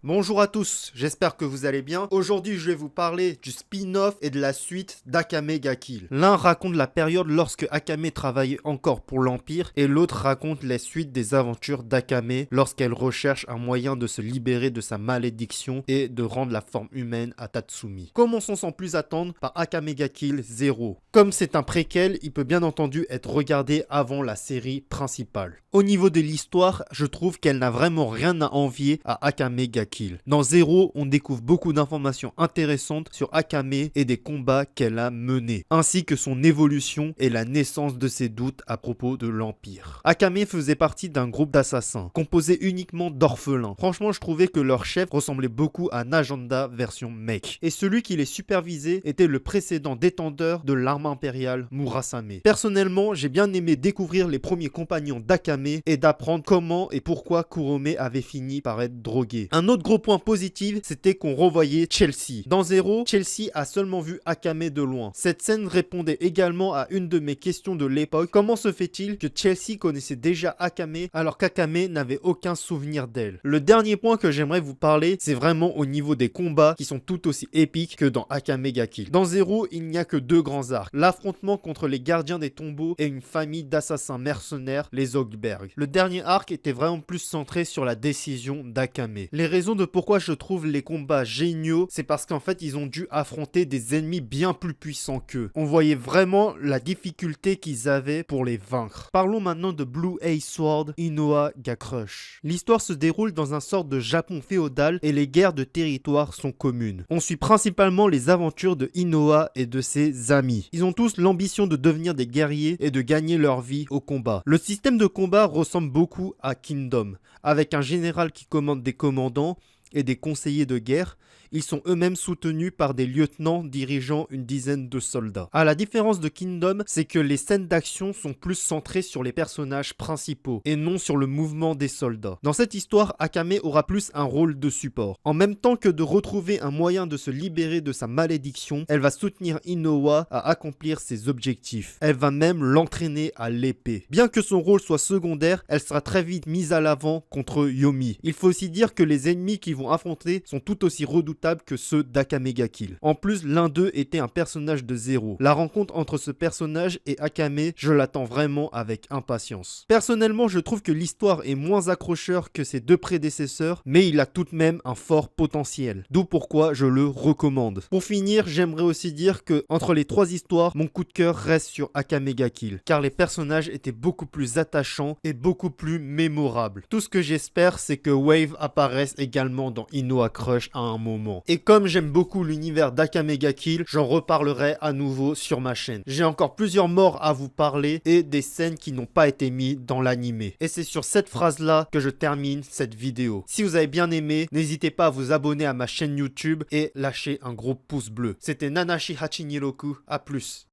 Bonjour à tous, j'espère que vous allez bien. Aujourd'hui, je vais vous parler du spin-off et de la suite d'Akame ga Kill. L'un raconte la période lorsque Akame travaillait encore pour l'Empire et l'autre raconte les suites des aventures d'Akame lorsqu'elle recherche un moyen de se libérer de sa malédiction et de rendre la forme humaine à Tatsumi. Commençons sans plus attendre par Akame ga Kill 0. Comme c'est un préquel, il peut bien entendu être regardé avant la série principale. Au niveau de l'histoire, je trouve qu'elle n'a vraiment rien à envier à Akame ga Kill. Dans Zero, on découvre beaucoup d'informations intéressantes sur Akame et des combats qu'elle a menés, ainsi que son évolution et la naissance de ses doutes à propos de l'Empire. Akame faisait partie d'un groupe d'assassins, composé uniquement d'orphelins. Franchement, je trouvais que leur chef ressemblait beaucoup à Najanda version mec. Et celui qui les supervisait était le précédent détenteur de l'arme impériale, Murasame. Personnellement, j'ai bien aimé découvrir les premiers compagnons d'Akame et d'apprendre comment et pourquoi Kurome avait fini par être drogué. Un autre gros point positif, c'était qu'on revoyait Chelsea. Dans Zero, Chelsea a seulement vu Akame de loin. Cette scène répondait également à une de mes questions de l'époque. Comment se fait-il que Chelsea connaissait déjà Akame alors qu'Akame n'avait aucun souvenir d'elle? Le dernier point que j'aimerais vous parler, c'est vraiment au niveau des combats qui sont tout aussi épiques que dans Akame ga Kill. Dans Zero, il n'y a que deux grands arcs. L'affrontement contre les gardiens des tombeaux et une famille d'assassins mercenaires, les Ogberg. Le dernier arc était vraiment plus centré sur la décision d'Akame. Les raisons de pourquoi je trouve les combats géniaux, c'est parce qu'en fait ils ont dû affronter des ennemis bien plus puissants qu'eux. On voyait vraiment la difficulté qu'ils avaient pour les vaincre. Parlons maintenant de Blue Ace Sword Inoa ga Crush. L'histoire se déroule dans un sort de Japon féodal et les guerres de territoire sont communes. On suit principalement les aventures de Inoa et de ses amis. Ils ont tous l'ambition de devenir des guerriers et de gagner leur vie au combat. Le système de combat ressemble beaucoup à Kingdom, avec un général qui commande des commandants et des conseillers de guerre. Ils sont eux-mêmes soutenus par des lieutenants dirigeant une dizaine de soldats. À la différence de Kingdom, c'est que les scènes d'action sont plus centrées sur les personnages principaux et non sur le mouvement des soldats. Dans cette histoire, Akame aura plus un rôle de support. En même temps que de retrouver un moyen de se libérer de sa malédiction, elle va soutenir Inoa à accomplir ses objectifs. Elle va même l'entraîner à l'épée. Bien que son rôle soit secondaire, elle sera très vite mise à l'avant contre Yomi. Il faut aussi dire que les ennemis qui vont affronter sont tout aussi redoutables que ceux d'Akame ga Kill. En plus, l'un d'eux était un personnage de Zero. La rencontre entre ce personnage et Akame, je l'attends vraiment avec impatience. Personnellement, je trouve que l'histoire est moins accrocheur que ses deux prédécesseurs, mais il a tout de même un fort potentiel. D'où pourquoi je le recommande. Pour finir, j'aimerais aussi dire que entre les trois histoires, mon coup de cœur reste sur Akame ga Kill, car les personnages étaient beaucoup plus attachants et beaucoup plus mémorables. Tout ce que j'espère, c'est que Wave apparaisse également dans Inoa Crush à un moment. Et comme j'aime beaucoup l'univers d'Akame ga Kill, j'en reparlerai à nouveau sur ma chaîne. J'ai encore plusieurs morts à vous parler et des scènes qui n'ont pas été mises dans l'animé. Et c'est sur cette phrase-là que je termine cette vidéo. Si vous avez bien aimé, n'hésitez pas à vous abonner à ma chaîne YouTube et lâcher un gros pouce bleu. C'était Nanashi Hachiniroku, à plus.